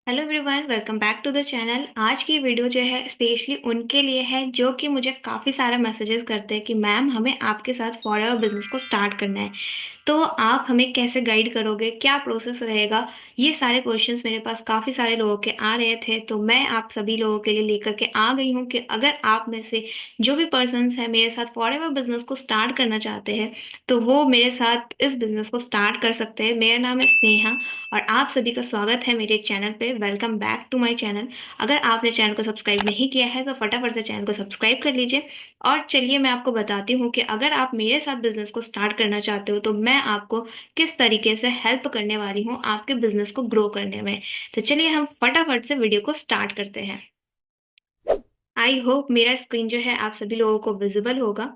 Hello everyone, welcome back to the channel. आज की video जो है स्पेशली उनके लिए है जो कि मुझे काफ़ी सारा मैसेजेस करते हैं कि मैम हमें आपके साथ फॉरएवर बिजनेस को स्टार्ट करना है। तो आप हमें कैसे गाइड करोगे, क्या प्रोसेस रहेगा? ये सारे क्वेश्चंस मेरे पास काफ़ी सारे लोगों के आ रहे थे, तो मैं आप सभी लोगों के लिए लेकर के आ गई हूँ कि अगर आप में से जो भी पर्सन्स हैं मेरे साथ फॉरएवर बिजनेस को स्टार्ट करना चाहते हैं तो वो मेरे साथ इस बिजनेस को स्टार्ट कर सकते हैं। मेरा नाम है स्नेहा और आप सभी का स्वागत है मेरे चैनल पे। Welcome back to my channel. अगर आपने चैनल को सब्सक्राइब नहीं किया है तो फटाफट से चैनल को सब्सक्राइब कर लीजिए। और चलिए मैं आपको बताती हूँ कि अगर आप मेरे साथ बिजनेस को स्टार्ट करना चाहते हो तो मैं आपको किस तरीके से हेल्प करने वाली हूँ आपके बिजनेस को ग्रो करने में। तो चलिए हम फटाफट से वीडियो को स्टार्ट करते हैं। आई होप मेरा स्क्रीन जो है आप सभी लोगों को विजिबल होगा।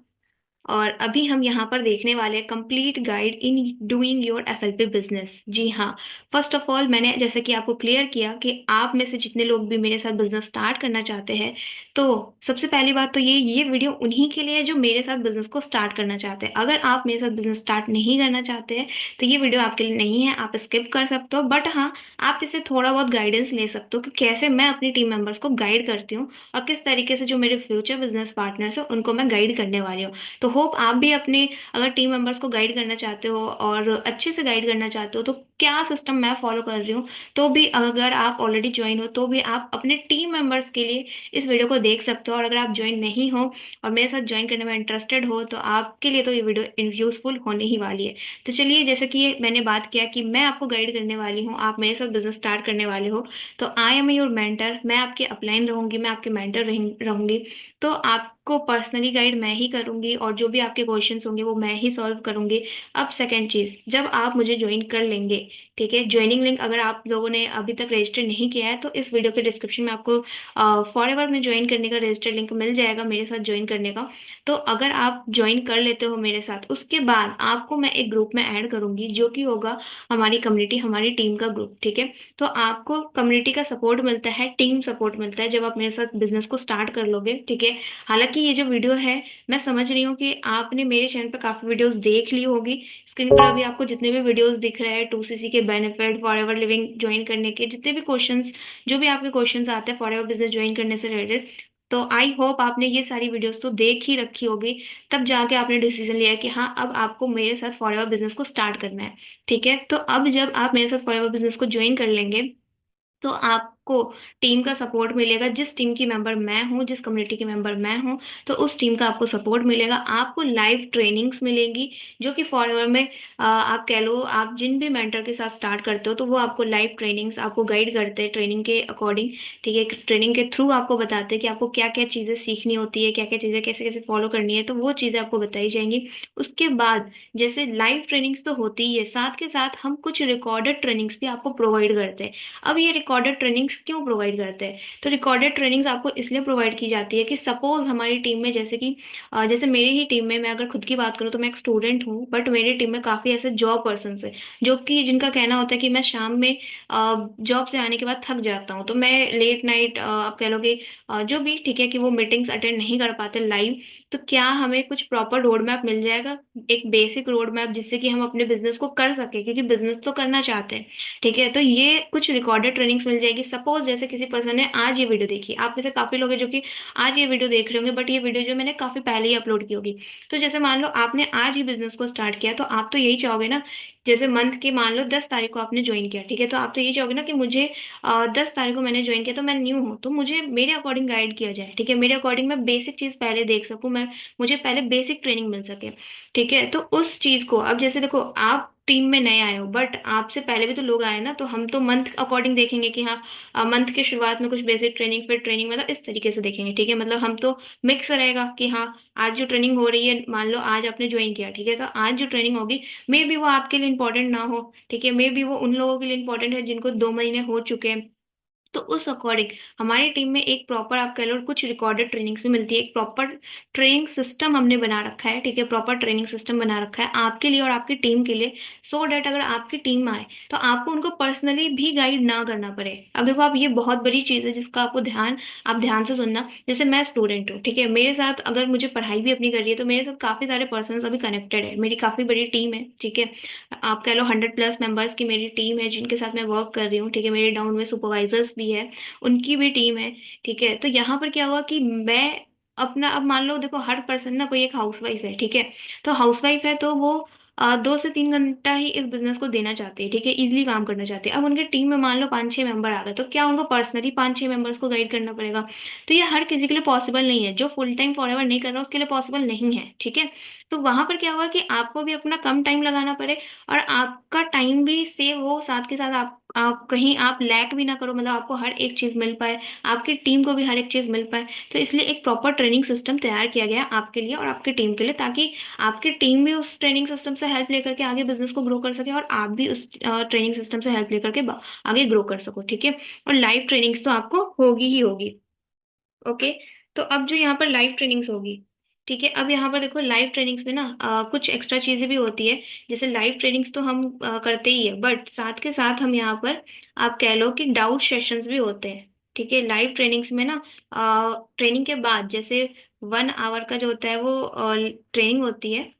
और अभी हम यहाँ पर देखने वाले हैं complete guide in doing your FLP business. जी हाँ, फर्स्ट ऑफ ऑल मैंने जैसे कि आपको क्लियर किया कि आप में से जितने लोग भी मेरे साथ बिजनेस स्टार्ट करना चाहते हैं, तो सबसे पहली बात तो ये वीडियो उन्हीं के लिए है जो मेरे साथ बिजनेस को स्टार्ट करना चाहते हैं। अगर आप मेरे साथ बिजनेस स्टार्ट नहीं करना चाहते हैं तो ये वीडियो आपके लिए नहीं है, आप स्किप कर सकते हो। बट हाँ, आप इससे थोड़ा बहुत गाइडेंस ले सकते हो कि कैसे मैं अपनी टीम मेंबर्स को गाइड करती हूँ और किस तरीके से जो मेरे फ्यूचर बिजनेस पार्टनर्स हैं उनको मैं गाइड करने वाली हूँ। तो होप आप भी अपने अगर टीम मेंबर्स को गाइड करना चाहते हो और अच्छे से गाइड करना चाहते हो तो क्या सिस्टम मैं फॉलो कर रही हूँ, तो भी अगर आप ऑलरेडी ज्वाइन हो तो भी आप अपने टीम मेंबर्स के लिए इस वीडियो को देख सकते हो। और अगर आप ज्वाइन नहीं हो और मेरे साथ ज्वाइन करने में इंटरेस्टेड हो तो आपके लिए तो ये वीडियो यूजफुल होने ही वाली है। तो चलिए, जैसे कि मैंने बात किया कि मैं आपको गाइड करने वाली हूँ, आप मेरे साथ बिजनेस स्टार्ट करने वाले हो, तो आई एम योर मेंटर। मैं आपकी अपलाइन रहूंगी, मैं आपके मेंटर रहूंगी। तो आपको पर्सनली गाइड मैं ही करूंगी और जो भी आपके क्वेश्चंस होंगे वो मैं ही सॉल्व करूंगी। अब सेकंड चीज, जब आप मुझे ज्वाइन कर लेंगे, ठीक है, ज्वाइनिंग लिंक अगर आप लोगों ने अभी तक रजिस्टर नहीं किया है तो इस वीडियो के डिस्क्रिप्शन में आपको फॉरएवर में ज्वाइन करने का रजिस्टर लिंक मिल जाएगा मेरे साथ ज्वाइन करने का। तो अगर आप ज्वाइन कर लेते हो मेरे साथ, उसके बाद आपको मैं एक ग्रुप में ऐड करूंगी जो कि होगा हमारी कम्युनिटी, हमारी टीम का ग्रुप, ठीक है। तो आपको कम्युनिटी का सपोर्ट मिलता है, टीम सपोर्ट मिलता है जब आप मेरे साथ बिजनेस को स्टार्ट कर लोगे, ठीक है। हालांकि ये जो वीडियो है, मैं समझ रही हूँ कि आपने मेरे चैनल पर काफी वीडियोस देख ली होगी। स्क्रीन पर अभी आपको जितने भी वीडियोस दिख रहे हैं, 2CC के बेनिफिट, फॉरएवर लिविंग ज्वाइन करने के जितने भी क्वेश्चंस, जो भी आपके क्वेश्चंस आते हैं फॉरएवर बिजनेस ज्वाइन करने से रिलेटेड, तो आई होप आपने ये सारी वीडियोस तो देख ही रखी होगी। तब जाके आपने डिसीजन लिया कि हाँ, अब आपको मेरे साथ फॉरएवर बिजनेस को स्टार्ट करना है, ठीक है। तो अब जब आप मेरे साथ फॉरएवर बिजनेस को ज्वाइन कर लेंगे तो आपको टीम का सपोर्ट मिलेगा। जिस टीम की मेंबर मैं हूँ, जिस कम्युनिटी की मेंबर मैं हूँ, तो उस टीम का आपको सपोर्ट मिलेगा। आपको लाइव ट्रेनिंग्स मिलेंगी जो कि फॉरएवर में आप कह लो, आप जिन भी मेंटर के साथ स्टार्ट करते हो तो वो आपको लाइव ट्रेनिंग्स आपको गाइड करते हैं ट्रेनिंग के अकॉर्डिंग, ठीक है। ट्रेनिंग के थ्रू आपको बताते हैं कि आपको क्या क्या चीज़ें सीखनी होती है, क्या क्या चीज़ें कैसे कैसे फॉलो करनी है, तो वो चीज़ें आपको बताई जाएंगी। उसके बाद जैसे लाइव ट्रेनिंग्स तो होती ही है, साथ के साथ हम कुछ रिकॉर्डेड ट्रेनिंग्स भी आपको प्रोवाइड करते हैं। अब ये रिकॉर्डेड ट्रेनिंग्स क्यों प्रोवाइड करते हैं? तो रिकॉर्डेड ट्रेनिंग्स आपको इसलिए प्रोवाइड की जाती है कि सपोज हमारी टीम में, जैसे कि जैसे मेरी ही टीम में, मैं अगर खुद की बात करूँ तो मैं एक स्टूडेंट हूँ, बट मेरी टीम में काफ़ी ऐसे जॉब पर्सन है जो कि जिनका कहना होता है कि मैं शाम में जॉब से आने के बाद थक जाता हूँ, तो मैं लेट नाइट आप कह लोगे जो भी, ठीक है, कि वो मीटिंग्स अटेंड नहीं कर पाते लाइव। तो क्या हमें कुछ प्रॉपर रोड मैप मिल जाएगा, एक बेसिक रोड मैप, जिससे कि हम अपने बिजनेस को कर सके, क्योंकि बिजनेस तो करना चाहते हैं, ठीक है। तो ये कुछ रिकॉर्डेड ट्रेनिंग्स मिल जाएगी। सपोज जैसे किसी पर्सन ने आज ये वीडियो देखी, आप में से काफी लोग हैं जो कि आज ये वीडियो देख रहे होंगे, बट ये वीडियो जो मैंने काफी पहले ही अपलोड की होगी। तो जैसे मान लो आपने आज ही बिजनेस को स्टार्ट किया, तो आप तो यही चाहोगे ना, जैसे मंथ के मान लो 10 तारीख को आपने ज्वाइन किया, ठीक है, तो आप तो यही चाहोगे ना कि मुझे 10 तारीख को मैंने ज्वाइन किया, तो मैं न्यू हूँ तो मुझे मेरे अकॉर्डिंग गाइड किया जाए, ठीक है, मेरे अकॉर्डिंग मैं बेसिक चीज पहले देख सकूँ, मैं मुझे पहले बेसिक ट्रेनिंग मिल सके, ठीक है। तो उस चीज को, अब जैसे देखो, आप टीम में नए आए हो बट आपसे पहले भी तो लोग आए ना, तो हम तो मंथ अकॉर्डिंग देखेंगे कि हाँ, मंथ के शुरुआत में कुछ बेसिक ट्रेनिंग, फिर ट्रेनिंग, मतलब इस तरीके से देखेंगे, ठीक है। मतलब हम तो मिक्स रहेगा कि हाँ, आज जो ट्रेनिंग हो रही है, मान लो आज आपने ज्वाइन किया, ठीक है, तो आज जो ट्रेनिंग होगी मे बी वो आपके लिए इंपॉर्टेंट ना हो, ठीक है, मे बी वो उन लोगों के लिए इंपॉर्टेंट है जिनको 2 महीने हो चुके हैं, तो उस अकॉर्डिंग हमारी टीम में एक प्रॉपर आप कह लो कुछ रिकॉर्डेड ट्रेनिंग्स भी मिलती है, एक प्रॉपर ट्रेनिंग सिस्टम हमने बना रखा है, ठीक है, प्रॉपर ट्रेनिंग सिस्टम बना रखा है आपके लिए और आपकी टीम के लिए, सो डैट अगर आपकी टीम आए तो आपको उनको पर्सनली भी गाइड ना करना पड़े। अब देखो, आप ये बहुत बड़ी चीज़ है जिसका आपको आप ध्यान से सुनना। जैसे मैं स्टूडेंट हूँ, ठीक है, मेरे साथ अगर मुझे पढ़ाई भी अपनी करनी है तो मेरे साथ काफ़ी सारे पर्सन अभी कनेक्टेड है, मेरी काफ़ी बड़ी टीम है, ठीक है। आप कह लो 100+ मेंबर्स की मेरी टीम है जिनके साथ मैं वर्क कर रही हूँ, ठीक है, मेरे डाउन में सुपरवाइजर्स भी है, उनकी भी टीम है, ठीक है। तो यहाँ पर क्या हुआ कि मैं अपना, अब मान लो देखो, हर पर्सन ना, कोई एक हाउसवाइफ है, ठीक है, तो हाउसवाइफ है तो वो 2 से 3 घंटा ही इस बिजनेस को देना चाहती है, ठीक है, इजिली काम करना चाहती है। अब उनके टीम में मान लो 5-6 मेंबर आ गए, तो क्या उनको पर्सनली 5-6 मेंबर्स को गाइड करना पड़ेगा? तो ये हर किसी के लिए पॉसिबल नहीं है, जो फुल टाइम फॉरएवर नहीं कर रहा उसके लिए पॉसिबल नहीं है, ठीक है। तो वहां पर क्या होगा कि आपको भी अपना कम टाइम लगाना पड़े और आपका टाइम भी सेव हो, साथ के साथ आप कहीं आप लैक भी ना करो, मतलब आपको हर एक चीज मिल पाए, आपकी टीम को भी हर एक चीज मिल पाए। तो इसलिए एक प्रॉपर ट्रेनिंग सिस्टम तैयार किया गया है आपके लिए और आपकी टीम के लिए, ताकि आपकी टीम भी उस ट्रेनिंग सिस्टम से हेल्प लेकर के आगे बिजनेस को ग्रो कर सके और आप भी उस ट्रेनिंग सिस्टम से हेल्प लेकर के आगे ग्रो कर सको, ठीक है। और लाइव ट्रेनिंग्स तो आपको होगी ही होगी। ओके। तो अब जो यहाँ पर लाइव ट्रेनिंग्स होगी, ठीक है, अब यहाँ पर देखो, लाइव ट्रेनिंग्स में ना कुछ एक्स्ट्रा चीजें भी होती है। जैसे लाइव ट्रेनिंग्स तो हम करते ही है, बट साथ के साथ हम यहाँ पर आप कह लो कि डाउट सेशंस भी होते हैं, ठीक है। लाइव ट्रेनिंग्स में ना ट्रेनिंग के बाद जैसे 1 आवर का जो होता है वो ट्रेनिंग होती है,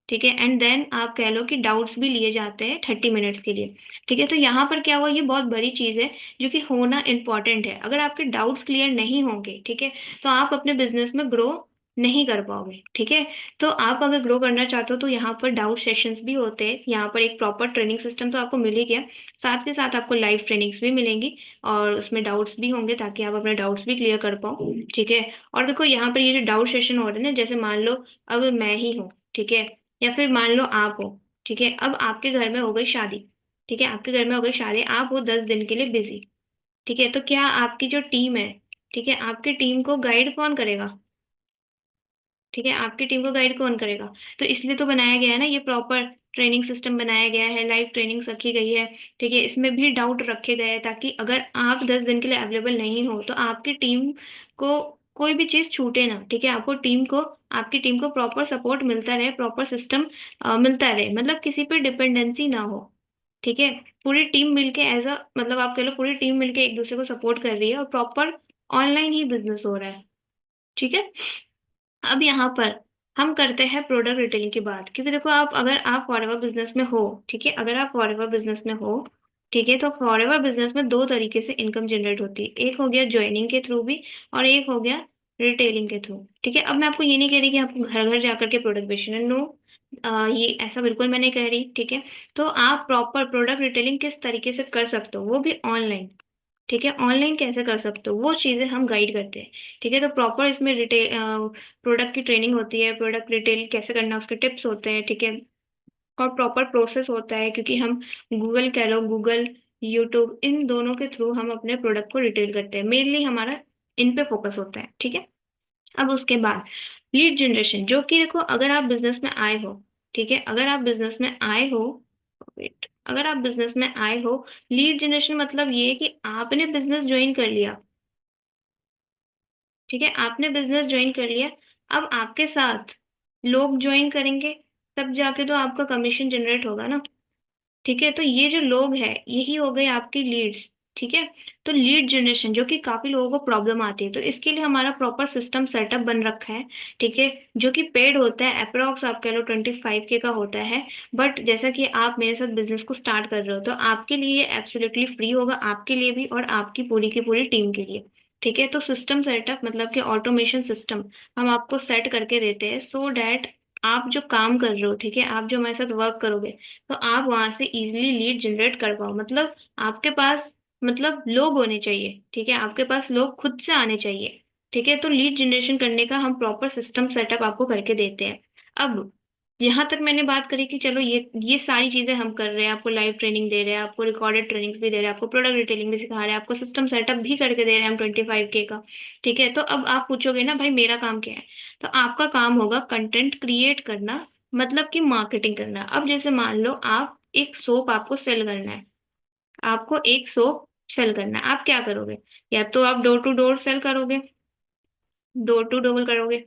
ठीक है, एंड देन आप कह लो कि डाउट्स भी लिए जाते हैं 30 मिनट्स के लिए, ठीक है। तो यहाँ पर क्या हुआ, ये बहुत बड़ी चीज़ है जो कि होना इम्पॉर्टेंट है। अगर आपके डाउट्स क्लियर नहीं होंगे, ठीक है, तो आप अपने बिजनेस में ग्रो नहीं कर पाओगे, ठीक है। तो आप अगर ग्रो करना चाहते हो तो यहाँ पर डाउट सेशंस भी होते हैं, यहाँ पर एक प्रॉपर ट्रेनिंग सिस्टम तो आपको मिल ही गया, साथ के साथ आपको लाइव ट्रेनिंग्स भी मिलेंगी और उसमें डाउट्स भी होंगे ताकि आप अपने डाउट्स भी क्लियर कर पाओ, ठीक है। और देखो, यहाँ पर ये जो डाउट सेशन हो रहे हैं ना, जैसे मान लो अब मैं ही हूँ, ठीक है, या फिर मान लो आप हो, ठीक है, अब आपके घर में हो गई शादी, ठीक है, आपके घर में हो गई शादी, आप हो 10 दिन के लिए बिजी, ठीक है। तो क्या आपकी जो टीम है, ठीक है, आपकी टीम को गाइड कौन करेगा? ठीक है, आपकी टीम को गाइड कौन करेगा? तो इसलिए तो बनाया गया है ना, ये प्रॉपर ट्रेनिंग सिस्टम बनाया गया है, लाइव ट्रेनिंग्स रखी गई है, ठीक है, इसमें भी डाउट रखे गए हैं ताकि अगर आप 10 दिन के लिए अवेलेबल नहीं हो तो आपकी टीम को कोई भी चीज छूटे ना, ठीक है, आपको टीम को आपकी टीम को प्रॉपर सपोर्ट मिलता रहे, प्रॉपर सिस्टम मिलता रहे, मतलब किसी पे डिपेंडेंसी ना हो, ठीक है। पूरी टीम मिलके एज अ, मतलब आप कह लो पूरी टीम मिलके एक दूसरे को सपोर्ट कर रही है और प्रॉपर ऑनलाइन ही बिजनेस हो रहा है, ठीक है। अब यहाँ पर हम करते हैं प्रोडक्ट रिटेलिंग की बात, क्योंकि देखो, आप अगर आप फॉरएवर बिजनेस में हो, ठीक है, अगर आप फॉरएवर बिजनेस में हो, ठीक है, तो फॉरएवर बिजनेस में 2 तरीके से इनकम जनरेट होती है, एक हो गया ज्वाइनिंग के थ्रू भी और एक हो गया रिटेलिंग के थ्रू, ठीक है। अब मैं आपको ये नहीं कह रही कि आपको घर घर जाकर के प्रोडक्ट बेचना है, नो, ये ऐसा बिल्कुल मैं नहीं कह रही, ठीक है। तो आप प्रॉपर प्रोडक्ट रिटेलिंग किस तरीके से कर सकते हो, वो भी ऑनलाइन, ठीक है, ऑनलाइन कैसे कर सकते हो वो चीजें हम गाइड करते हैं, ठीक है। तो प्रॉपर इसमें रिटेल प्रोडक्ट की ट्रेनिंग होती है, प्रोडक्ट रिटेल कैसे करना है उसके टिप्स होते हैं, ठीक है, और प्रॉपर प्रोसेस होता है, क्योंकि हम गूगल कह लो, गूगल, यूट्यूब, इन दोनों के थ्रू हम अपने प्रोडक्ट को रिटेल करते हैं, मेनली हमारा इन पे फोकस होता है, ठीक है। अब उसके बाद लीड जनरेशन, जो कि देखो, अगर आप बिजनेस में आए हो, ठीक है, अगर आप बिजनेस में आए हो, वेट, अगर आप बिजनेस में आए हो, लीड जनरेशन मतलब ये है कि आपने बिजनेस ज्वाइन कर लिया, ठीक है, आपने बिजनेस ज्वाइन कर लिया, अब आपके साथ लोग ज्वाइन करेंगे, तब जाके तो आपका कमीशन जनरेट होगा ना, ठीक है। तो ये जो लोग हैं यही हो गए आपकी लीड्स, ठीक है। तो लीड जनरेशन, जो कि काफी लोगों को प्रॉब्लम आती है, तो इसके लिए हमारा प्रॉपर सिस्टम सेटअप बन रखा है, ठीक है, जो कि पेड होता है, अप्रोक्स आप कह लो 25K का होता है। बट जैसा कि आप मेरे साथ बिजनेस को स्टार्ट कर रहे हो तो आपके लिए ये एब्सोल्युटली फ्री होगा, आपके लिए भी और आपकी पूरी की पूरी टीम के लिए, ठीक है। तो सिस्टम सेटअप मतलब कि ऑटोमेशन सिस्टम हम आपको सेट करके देते हैं, सो डैट आप जो काम कर रहे हो, ठीक है, आप जो हमारे साथ वर्क करोगे तो आप वहां से इजिली लीड जनरेट कर पाओ, मतलब आपके पास, मतलब लोग होने चाहिए, ठीक है, आपके पास लोग खुद से आने चाहिए, ठीक है। तो लीड जनरेशन करने का हम प्रॉपर सिस्टम सेटअप आपको करके देते हैं। अब यहाँ तक मैंने बात करी कि चलो ये सारी चीजें हम कर रहे हैं, आपको लाइव ट्रेनिंग दे रहे हैं, आपको रिकॉर्डेड ट्रेनिंग्स भी दे रहे हैं, आपको प्रोडक्ट डिटेलिंग भी सिखा रहे हैं, आपको सिस्टम सेटअप भी करके दे रहे हैं हम 25K का, ठीक है। तो अब आप पूछोगे ना, भाई मेरा काम क्या है? तो आपका काम होगा कंटेंट क्रिएट करना, मतलब कि मार्केटिंग करना। अब जैसे मान लो आप एक सोप आपको सेल करना है, आपको एक सोप सेल करना है, आप क्या करोगे? या तो आप डोर टू डोर सेल करोगे, डोर टू डोर करोगे,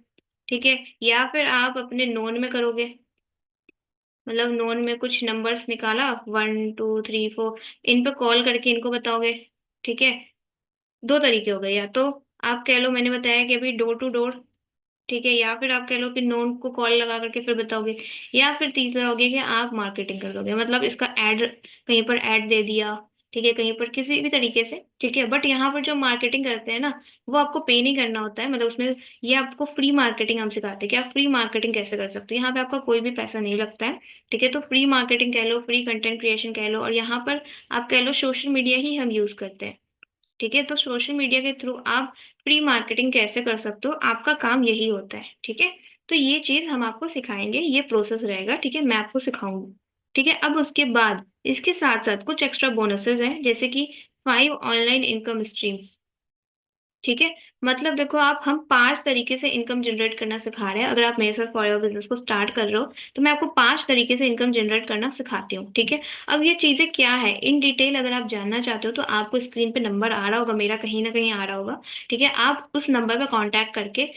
ठीक है, या फिर आप अपने नोन में करोगे, मतलब नोन में कुछ नंबर्स निकाला, 1 2 3 4, इन पे कॉल करके इनको बताओगे, ठीक है। दो तरीके हो गए, या तो आप कह लो मैंने बताया कि अभी डोर टू डोर, ठीक है, या फिर आप कह लो कि नोन को कॉल लगा करके फिर बताओगे, या फिर तीसरा हो गया कि आप मार्केटिंग कर दोगे, मतलब इसका एड, कहीं पर ऐड दे दिया, ठीक है, कहीं पर किसी भी तरीके से, ठीक है। बट यहाँ पर जो मार्केटिंग करते हैं ना, वो आपको पे नहीं करना होता है, मतलब उसमें ये आपको फ्री मार्केटिंग हम सिखाते हैं कि आप फ्री मार्केटिंग कैसे कर सकते हो, यहाँ पे आपका कोई भी पैसा नहीं लगता है, ठीक है। तो फ्री मार्केटिंग कह लो, फ्री कंटेंट क्रिएशन कह लो, और यहाँ पर आप कह लो सोशल मीडिया ही हम यूज करते हैं, ठीक है। तो सोशल मीडिया के थ्रू आप फ्री मार्केटिंग कैसे कर सकते हो, आपका काम यही होता है, ठीक है। तो ये चीज हम आपको सिखाएंगे, ये प्रोसेस रहेगा, ठीक है, मैं आपको सिखाऊंगी, ठीक है। अब उसके बाद इसके साथ साथ कुछ एक्स्ट्रा बोनसेस हैं, जैसे कि 5 ऑनलाइन इनकम स्ट्रीम्स, ठीक है। मतलब देखो, आप हम 5 तरीके से इनकम जनरेट करना सिखा रहे हैं, अगर आप मेरे साथ फॉर योर बिजनेस को स्टार्ट कर रहे हो तो मैं आपको 5 तरीके से इनकम जनरेट करना सिखाती हूँ, ठीक है। अब ये चीजें क्या है इन डिटेल अगर आप जानना चाहते हो तो आपको स्क्रीन पे नंबर आ रहा होगा, मेरा कहीं ना कहीं आ रहा होगा, ठीक है। आप उस नंबर पे कांटेक्ट करके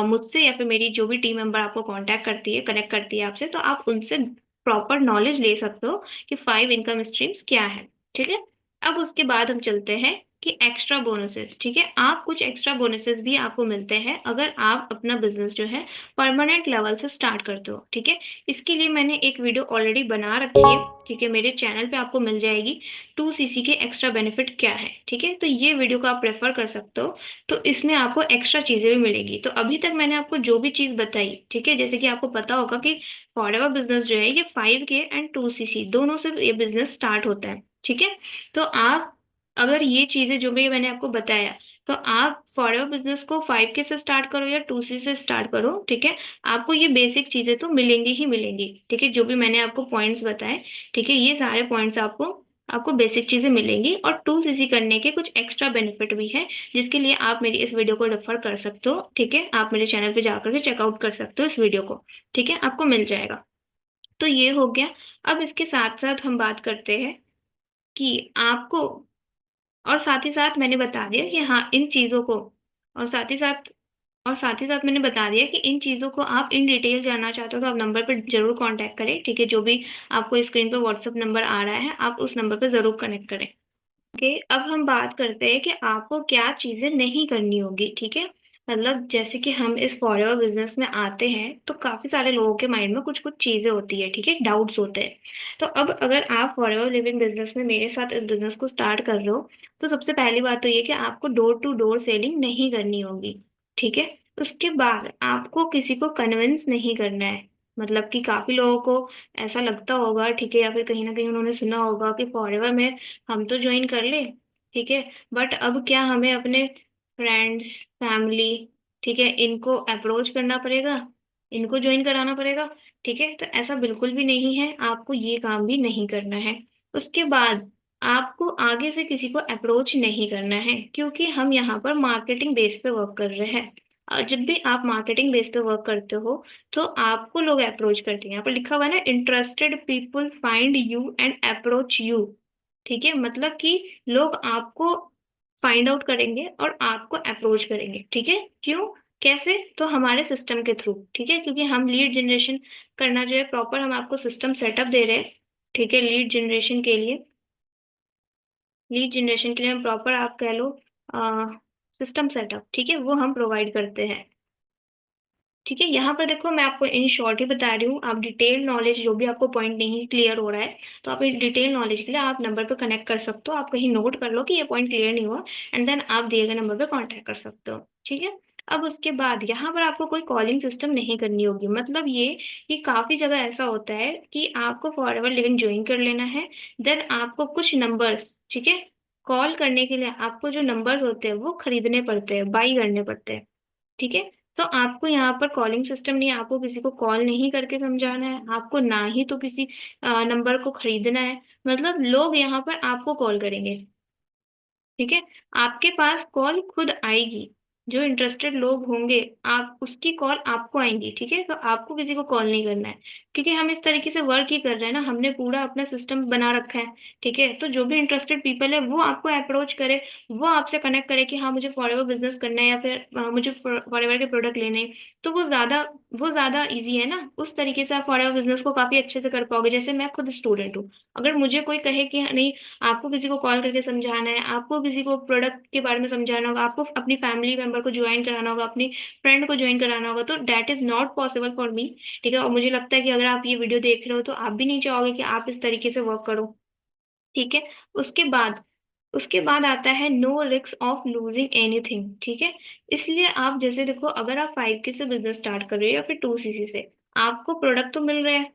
मुझसे या फिर मेरी जो भी टीम मेंबर आपको कांटेक्ट करती है, कनेक्ट करती है आपसे, तो आप उनसे प्रॉपर नॉलेज ले सकते हो कि 5 इनकम स्ट्रीम्स क्या है, ठीक है। अब उसके बाद हम चलते हैं कि एक्स्ट्रा बोनसेस, ठीक है, आप कुछ एक्स्ट्रा बोनसेस भी आपको मिलते हैं अगर आप अपना बिजनेस जो है परमानेंट लेवल से स्टार्ट करते हो, ठीक है। इसके लिए मैंने एक वीडियो ऑलरेडी बना रखी है, ठीक है, मेरे चैनल पे आपको मिल जाएगी, 2CC के एक्स्ट्रा बेनिफिट क्या है, ठीक है। तो ये वीडियो को आप प्रेफर कर सकते हो, तो इसमें आपको एक्स्ट्रा चीजें भी मिलेगी। तो अभी तक मैंने आपको जो भी चीज बताई, ठीक है, जैसे कि आपको पता होगा कि फॉरएवर बिजनेस जो है ये 5K एंड 2CC दोनों से ये बिजनेस स्टार्ट होता है, ठीक है। तो आप अगर ये चीजें जो भी मैंने आपको बताया, तो आप फॉरएवर बिजनेस को 5K से स्टार्ट करो या 2C से स्टार्ट करो, ठीक है, आपको ये बेसिक चीजें तो मिलेंगी ही मिलेंगी, ठीक है। जो भी मैंने आपको पॉइंट्स बताए, ठीक है, ये सारे पॉइंट्स आपको आपको बेसिक चीजें मिलेंगी, और 2CC करने के कुछ एक्स्ट्रा बेनिफिट भी है, जिसके लिए आप मेरी इस वीडियो को रेफर कर सकते हो, ठीक है। आप मेरे चैनल पे जाकर के चेकआउट कर सकते हो इस वीडियो को, ठीक है, आपको मिल जाएगा। तो ये हो गया। अब इसके साथ साथ हम बात करते हैं कि आपको, और साथ ही साथ मैंने बता दिया कि हाँ इन चीजों को, और साथ ही साथ मैंने बता दिया कि इन चीजों को आप इन डिटेल जानना चाहते हो तो आप नंबर पर जरूर कांटेक्ट करें, ठीक है। जो भी आपको स्क्रीन पर व्हाट्सएप नंबर आ रहा है, आप उस नंबर पर जरूर कनेक्ट करें। ओके, अब हम बात करते हैं कि आपको क्या चीजें नहीं करनी होगी, ठीक है। मतलब जैसे कि हम इस फॉरएवर बिजनेस में आते हैं तो काफी सारे लोगों के माइंड में कुछ कुछ चीजें होती है, ठीक है, डाउट्स होते हैं। तो अब अगर आप फॉरएवर लिविंग बिजनेस में मेरे साथ इस बिजनेस को स्टार्ट कर रहे हो, तो सबसे पहली बात तो ये कि आपको डोर टू डोर सेलिंग नहीं करनी होगी, ठीक है। उसके बाद आपको किसी को कन्विंस नहीं करना है, मतलब कि काफी लोगों को ऐसा लगता होगा, ठीक है, या फिर कहीं ना कहीं उन्होंने सुना होगा कि फॉरएवर में हम तो ज्वाइन कर ले, ठीक है, बट अब क्या हमें अपने फ्रेंड्स, फैमिली, ठीक है, इनको अप्रोच करना पड़ेगा, इनको ज्वाइन कराना पड़ेगा, ठीक है। तो ऐसा बिल्कुल भी नहीं है, आपको ये काम भी नहीं करना है। उसके बाद आपको आगे से किसी को अप्रोच नहीं करना है, क्योंकि हम यहाँ पर मार्केटिंग बेस पे वर्क कर रहे हैं। और जब भी आप मार्केटिंग बेस पे वर्क करते हो तो आपको लोग अप्रोच करते हैं, यहाँ पर लिखा हुआ है ना, interested people find you and approach you, ठीक है, मतलब कि लोग आपको फाइंड आउट करेंगे और आपको अप्रोच करेंगे, ठीक है। क्यों, कैसे, तो हमारे सिस्टम के थ्रू, ठीक है, क्योंकि हम लीड जनरेशन करना जो है प्रॉपर, हम आपको सिस्टम सेटअप दे रहे हैं, ठीक है। लीड जनरेशन के लिए हम प्रॉपर, आप कह लो सिस्टम सेटअप, ठीक है, वो हम प्रोवाइड करते हैं, ठीक है। यहाँ पर देखो मैं आपको इन शॉर्ट ही बता रही हूँ, आप डिटेल नॉलेज जो भी आपको पॉइंट नहीं क्लियर हो रहा है, तो आप डिटेल नॉलेज के लिए आप नंबर पर कनेक्ट कर सकते हो, आप कहीं नोट कर लो कि ये पॉइंट क्लियर नहीं हुआ, एंड देन आप दिए गए नंबर पर कॉन्टेक्ट कर सकते हो, ठीक है। अब उसके बाद यहाँ पर आपको कोई कॉलिंग सिस्टम नहीं करनी होगी, मतलब ये कि काफी जगह ऐसा होता है कि आपको फॉरएवर लिविंग ज्वाइन कर लेना है, देन आपको कुछ नंबर्स, ठीक है, कॉल करने के लिए आपको जो नंबर्स होते हैं वो खरीदने पड़ते हैं, बाई करने पड़ते हैं, ठीक है। तो आपको यहाँ पर कॉलिंग सिस्टम नहीं है, आपको किसी को कॉल नहीं करके समझाना है, आपको ना ही तो किसी नंबर को खरीदना है, मतलब लोग यहाँ पर आपको कॉल करेंगे, ठीक है। आपके पास कॉल खुद आएगी, जो इंटरेस्टेड लोग होंगे आप उसकी कॉल आपको आएंगी, ठीक है। तो आपको किसी को कॉल नहीं करना है, क्योंकि हम इस तरीके से वर्क ही कर रहे हैं ना, हमने पूरा अपना सिस्टम बना रखा है। ठीक है, तो जो भी इंटरेस्टेड पीपल है वो आपको अप्रोच करे, वो आपसे कनेक्ट करे कि हाँ मुझे फॉरएवर बिजनेस करना है या फिर मुझे फॉरएवर के प्रोडक्ट लेने हैं, तो वो ज्यादा इजी है ना। उस तरीके से आप फॉरएवर बिजनेस को काफी अच्छे से कर पाओगे। जैसे मैं खुद स्टूडेंट हूँ, अगर मुझे कोई कहे कि नहीं, आपको किसी को कॉल करके समझाना है, आपको किसी को प्रोडक्ट के बारे में समझाना होगा, आपको अपनी फैमिली मेंबर को ज्वाइन कराना होगा, अपनी फ्रेंड को ज्वाइन कराना होगा, तो that is not possible for me. ठीक है, और मुझे लगता है कि अगर आप ये वीडियो देख रहे हो तो आप भी नहीं चाहोगे कि आप इस तरीके से वर्क करो। ठीक है। उसके बाद उसके बाद आता है no risk of losing anything. ठीक है, इसलिए आप जैसे देखो, अगर आप 5K से बिजनेस स्टार्ट कर रहे हो या फिर 2CC से, आपको प्रोडक्ट तो मिल रहे हैं।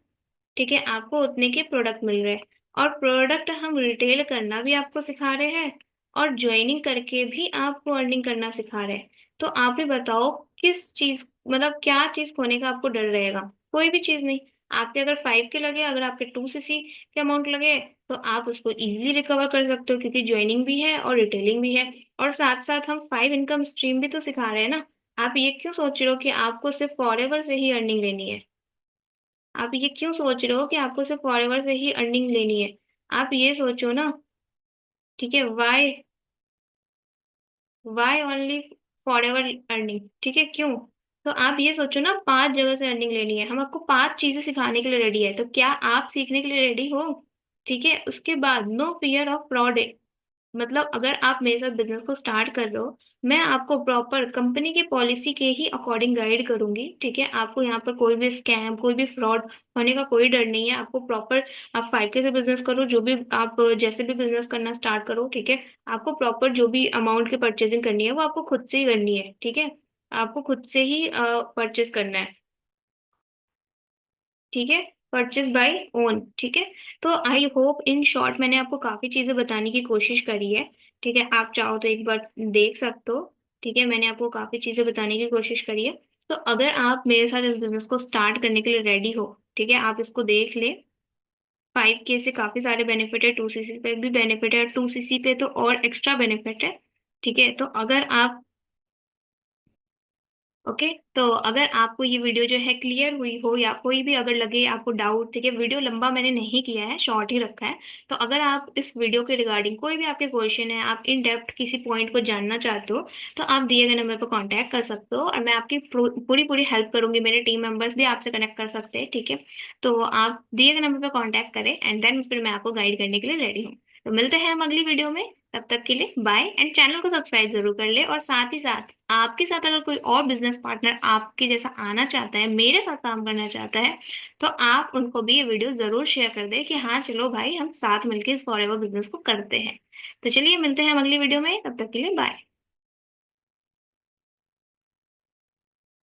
ठीक है, आपको उतने के प्रोडक्ट मिल रहे हैं, और प्रोडक्ट हम रिटेल करना भी आपको सिखा रहे हैं, और ज्वाइनिंग करके भी आपको अर्निंग करना सिखा रहे हैं। तो आप ही बताओ, किस चीज, मतलब क्या चीज खोने का आपको डर रहेगा? कोई भी चीज नहीं। आपके अगर 5K लगे, अगर आपके 2CC के अमाउंट लगे, तो आप उसको इजीली रिकवर कर सकते हो, क्योंकि ज्वाइनिंग भी है और रिटेलिंग भी है। और साथ साथ हम 5 इनकम स्ट्रीम भी तो सिखा रहे हैं ना। आप ये क्यों सोच रहे हो कि आपको सिर्फ फॉरएवर से ही अर्निंग लेनी है? आप ये क्यों सोच रहे हो कि आपको सिर्फ फॉरएवर से ही अर्निंग लेनी है? आप ये सोचो ना। ठीक है, वाई ओनली फॉरएवर अर्निंग? ठीक है, क्यों? तो आप ये सोचो ना, 5 जगह से अर्निंग लेनी है, हम आपको 5 चीजें सिखाने के लिए रेडी है, तो क्या आप सीखने के लिए रेडी हो? ठीक है, उसके बाद नो फियर ऑफ फ्रॉड। मतलब अगर आप मेरे साथ बिजनेस को स्टार्ट कर रहे हो, मैं आपको प्रॉपर कंपनी की पॉलिसी के ही अकॉर्डिंग गाइड करूंगी। ठीक है, आपको यहाँ पर कोई भी स्कैम, कोई भी फ्रॉड होने का कोई डर नहीं है। आपको प्रॉपर, आप 5K से बिजनेस करो, जो भी आप जैसे भी बिजनेस करना स्टार्ट करो, ठीक है, आपको प्रॉपर जो भी अमाउंट की परचेजिंग करनी है वो आपको खुद से ही करनी है। ठीक है, आपको खुद से ही परचेज करना है। ठीक है, परचेज बाय ओन। ठीक है, तो आई होप इन शॉर्ट मैंने आपको काफी चीजें बताने की कोशिश करी है। ठीक है, आप चाहो तो एक बार देख सकते हो। ठीक है, मैंने आपको काफी चीजें बताने की कोशिश करी है। तो अगर आप मेरे साथ इस बिजनेस को स्टार्ट करने के लिए रेडी हो, ठीक है, आप इसको देख ले। 5K से काफी सारे बेनिफिट है, 2CC पे भी बेनिफिट है, 2CC पे तो और एक्स्ट्रा बेनिफिट है। ठीक है, तो अगर आप, ओके, तो अगर आपको ये वीडियो जो है क्लियर हुई हो, या कोई भी अगर लगे आपको डाउट, ठीक है, वीडियो लंबा मैंने नहीं किया है, शॉर्ट ही रखा है। तो अगर आप इस वीडियो के रिगार्डिंग कोई भी आपके क्वेश्चन है, आप इन डेप्थ किसी पॉइंट को जानना चाहते हो, तो आप दिए गए नंबर पर कांटेक्ट कर सकते हो, और मैं आपकी पूरी पूरी हेल्प करूंगी। मेरे टीम मेंबर्स भी आपसे कनेक्ट कर सकते हैं। ठीक है, तो आप दिए गए नंबर पर कांटेक्ट करें, एंड देन फिर मैं आपको गाइड करने के लिए रेडी हूँ। तो मिलते हैं हम अगली वीडियो में। तब तक के लिए बाय, एंड चैनल को सब्सक्राइब जरूर कर ले। और साथ ही साथ आपके साथ अगर कोई और बिजनेस पार्टनर आपके जैसा आना चाहता है, मेरे साथ काम करना चाहता है, तो आप उनको भी ये वीडियो जरूर शेयर कर दे कि हाँ चलो भाई, हम साथ मिलकर इस फॉरएवर बिजनेस को करते हैं। तो चलिए, मिलते हैं हम अगली वीडियो में, तब तक के लिए बाय।